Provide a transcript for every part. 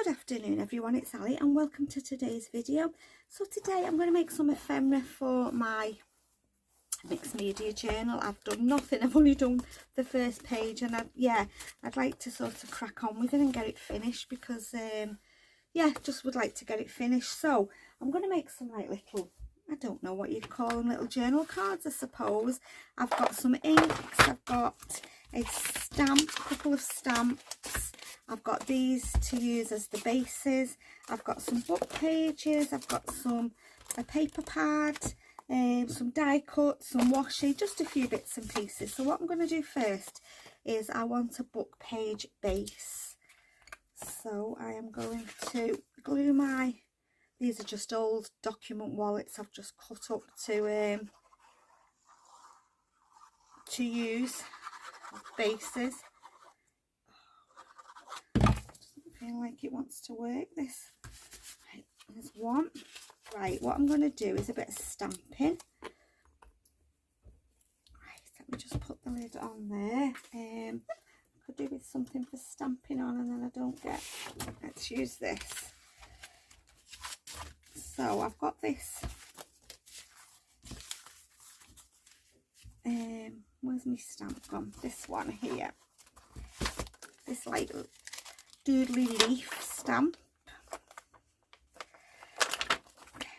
afternoon everyone, it's Ali and welcome to today's video. So today I'm going to make some ephemera for my mixed media journal. I've done nothing, I've only done the first page, and I'd like to sort of crack on with it and get it finished because just would like to get it finished. So I'm going to make some like little, I don't know what you'd call them, little journal cards I suppose. I've got some inks, I've got a couple of stamps, I've got these to use as the bases, I've got some book pages, I've got a paper pad, some die cuts, some washi, just a few bits and pieces. So what I'm going to do first is I want a book page base. So I am going to glue these are just old document wallets I've just cut up to use as bases. Feel like it wants to work this. Right, there's one. Right, what I'm going to do is a bit of stamping. Right, let me just put the lid on there. I could do with something for stamping on and then I don't get. Let's use this. So I've got this. Where's my stamp gone? This one here. This like doodly leaf stamp.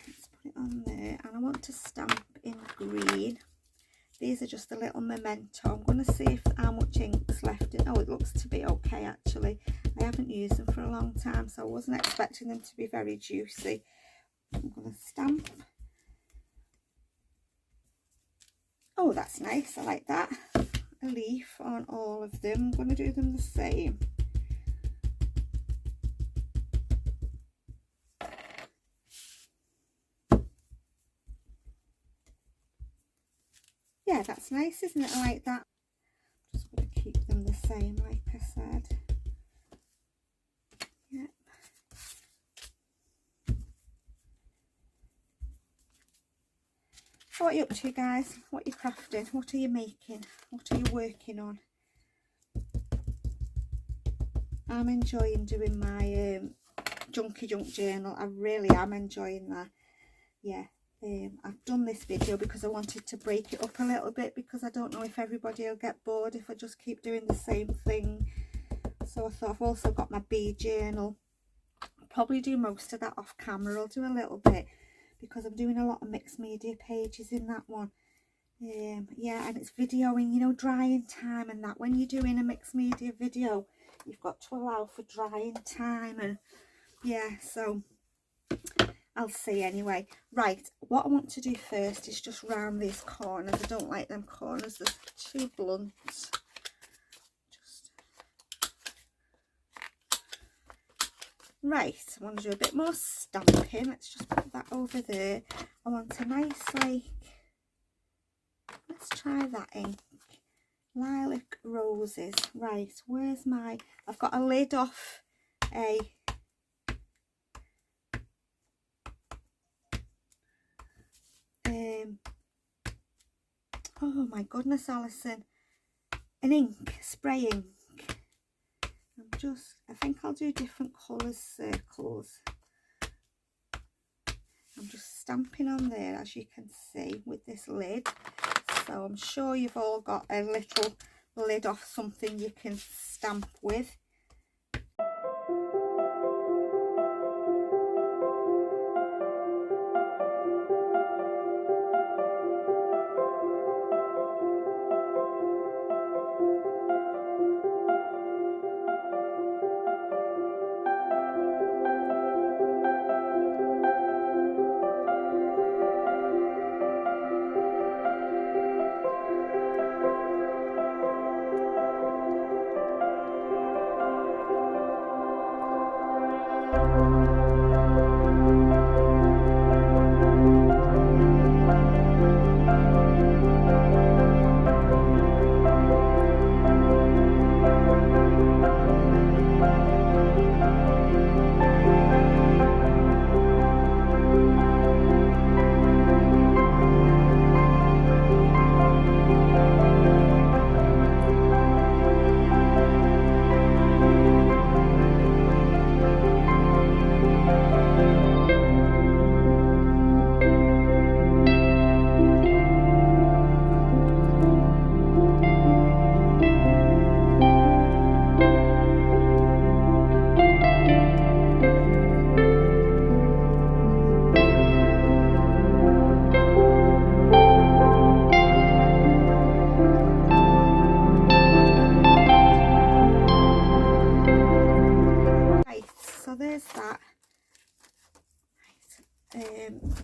Let's put it on there, and I want to stamp in green. These are just a little memento. I'm going to see how much ink's left in. Oh, it looks to be okay actually. I haven't used them for a long time, so I wasn't expecting them to be very juicy. I'm going to stamp. Oh, that's nice, I like that. A leaf on all of them. I'm going to do them the same. Yeah, that's nice, isn't it? I like that. Just going to keep them the same, like I said. Yep. So what are you up to, guys? What are you crafting? What are you making? What are you working on? I'm enjoying doing my junky junk journal. I really am enjoying that. Yeah. I've done this video because I wanted to break it up a little bit, because I don't know if everybody will get bored if I just keep doing the same thing. So I thought, I've also got my bee journal. I'll probably do most of that off camera. I'll do a little bit because I'm doing a lot of mixed media pages in that one. Yeah, and it's videoing, you know, drying time and that. When you're doing a mixed media video, you've got to allow for drying time, and yeah, so I'll see anyway. Right, what I want to do first is just round these corners. I don't like them corners, they're too blunt. Right, I want to do a bit more stamping. Let's just put that over there. I want a nice, like, let's try that ink. Lilac roses. Right, where's I've got a lid off oh my goodness, Alison, an ink, spray ink. I think I'll do different colours, circles. I'm just stamping on there, as you can see, with this lid. So I'm sure you've all got a little lid off something you can stamp with. so there's that.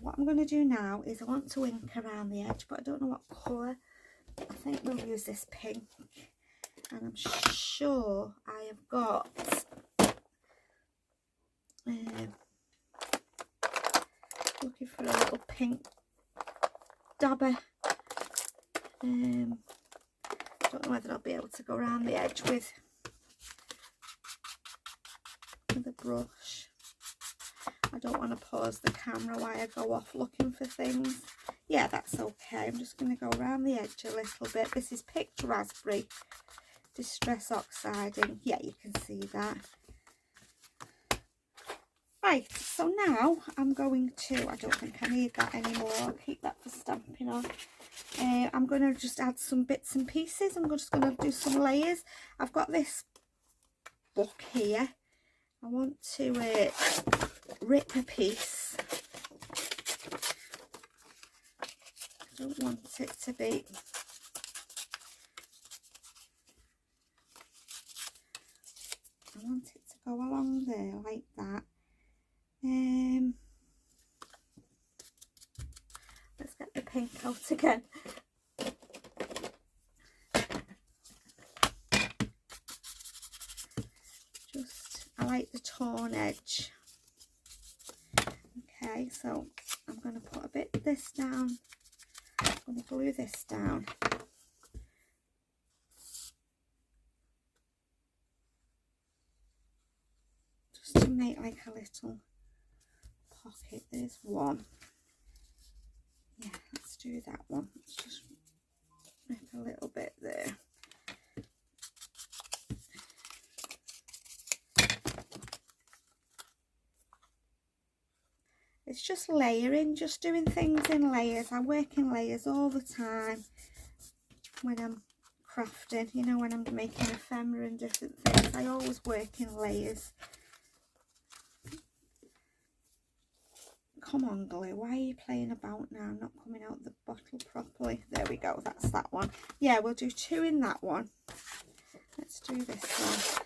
What I'm going to do now is I want to ink around the edge, but I don't know what colour. I think we'll use this pink, and I'm sure I have got looking for a little pink dabber. Don't know whether I'll be able to go around the edge with a brush. I don't want to pause the camera while I go off looking for things. Yeah, that's okay. I'm just going to go around the edge a little bit. This is Picked Raspberry Distress Oxiding. Yeah, you can see that. Right, so now I'm going to, I don't think I need that anymore. I'll keep that for stamping on. I'm going to just add some bits and pieces. I'm just going to do some layers. I've got this book here. I want to rip a piece. I don't want it to be I want it to go along there like that. Let's get the pink out again. I like the torn edge. Okay, so I'm going to put a bit of this down. I'm going to glue this down. Just to make like a little pocket. There's one. Yeah, let's do that one. Let's just rip a little bit there. It's just layering, just doing things in layers. I work in layers all the time when I'm crafting, you know, when I'm making ephemera and different things. I always work in layers. Come on, glue, why are you playing about now? I'm not coming out the bottle properly. There we go, that's that one. Yeah, we'll do 2 in that one. Let's do this one.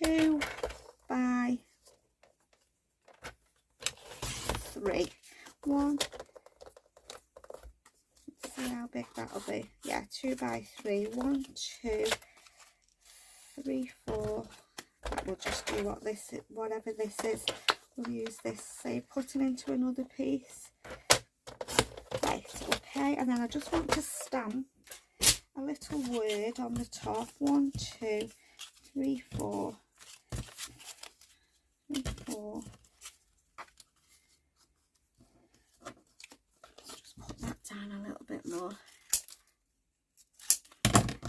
2 by 3. 1, let's see how big that'll be. Yeah, 2 by 3. 1, 2, 3, 4. That will just do what this is, whatever this is. We'll use this. Say, cutting into another piece. Right, okay, and then I just want to stamp a little word on the top. 1, 2, 3, 4. 3, 4. Let's just put that down a little bit more.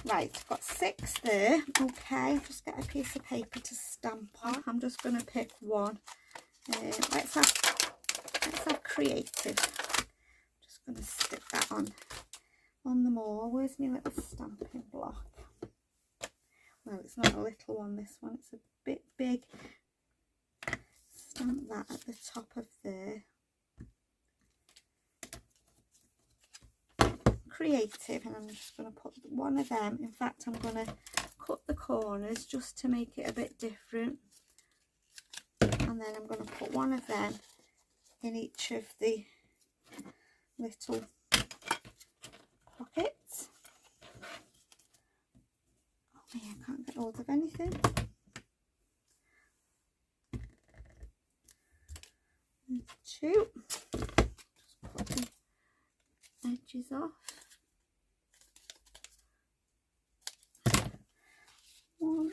Right, I've got 6 there. Okay, just get a piece of paper to stamp on. I'm just going to pick one. Let's have creative. Just going to stick that on them all. Where's my little stamping block? Well, it's not a little one, this one. It's a bit big. Stamp that at the top of there. Creative, and I'm just going to put one of them. In fact, I'm going to cut the corners just to make it a bit different. And then I'm going to put one of them in each of the little pockets. Oh yeah, I can't get hold of anything. There's 2. Just put the edges off. 1,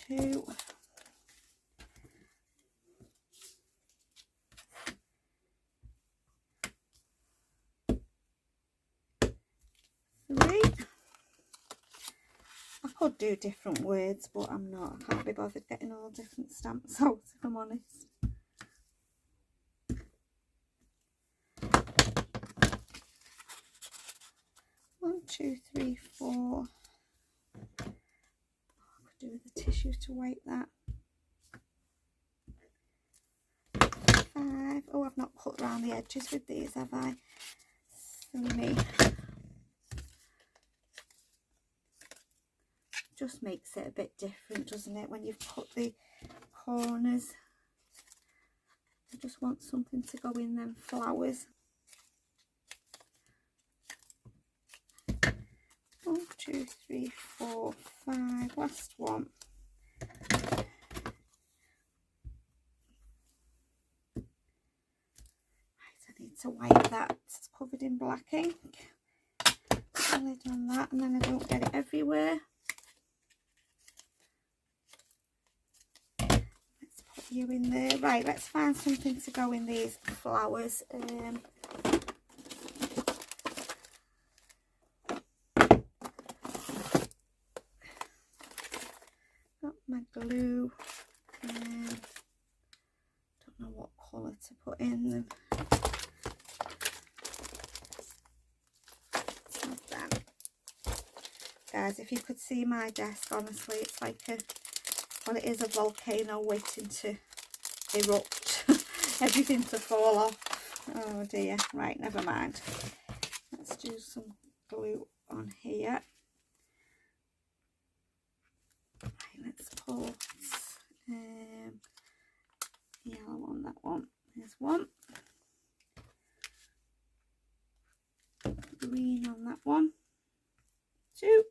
2. 3. I could do different words, but I'm not. I can't be bothered getting all different stamps out, if I'm honest. 1, 2, 3, 4. I could do with a tissue to wipe that. 5. Oh, I've not cut around the edges with these, have I? Silly me. Just makes it a bit different, doesn't it, when you've cut the corners. I just want something to go in them flowers. 1, 2, 3, 4, 5. Last one. Right, I need to wipe that. It's covered in black ink. Put the lid on that, and then I don't get it everywhere. You in there. Right, let's find something to go in these flowers. Got my glue. Don't know what colour to put in them. Like that. Guys, if you could see my desk, honestly, it's like a, well, it is a volcano waiting to erupt. Everything to fall off. Oh dear. Right, never mind. Let's do some glue on here. Right, let's put yellow on that one. There's one. Green on that one. 2.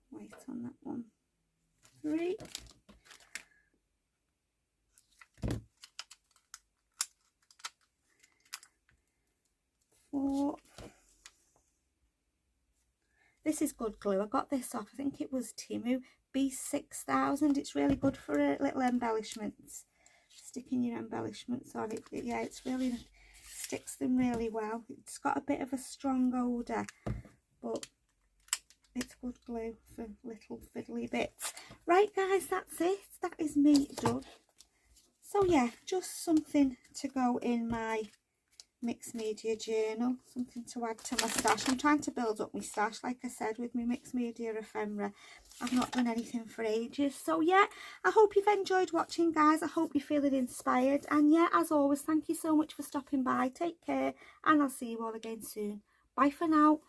White on that one. 3. 4. This is good glue. I got this off, I think it was Timu B6000. It's really good for little embellishments. Sticking your embellishments on it. Yeah, it's really, sticks them really well. It's got a bit of a strong odour, but it's good glue for little fiddly bits. Right guys, that's it. That is me done. So yeah, just something to go in my mixed media journal, something to add to my stash. I'm trying to build up my stash, like I said, with my mixed media ephemera. I've not done anything for ages. So yeah, I hope you've enjoyed watching, guys. I hope you're feeling inspired, and yeah, as always, thank you so much for stopping by. Take care, and I'll see you all again soon. Bye for now.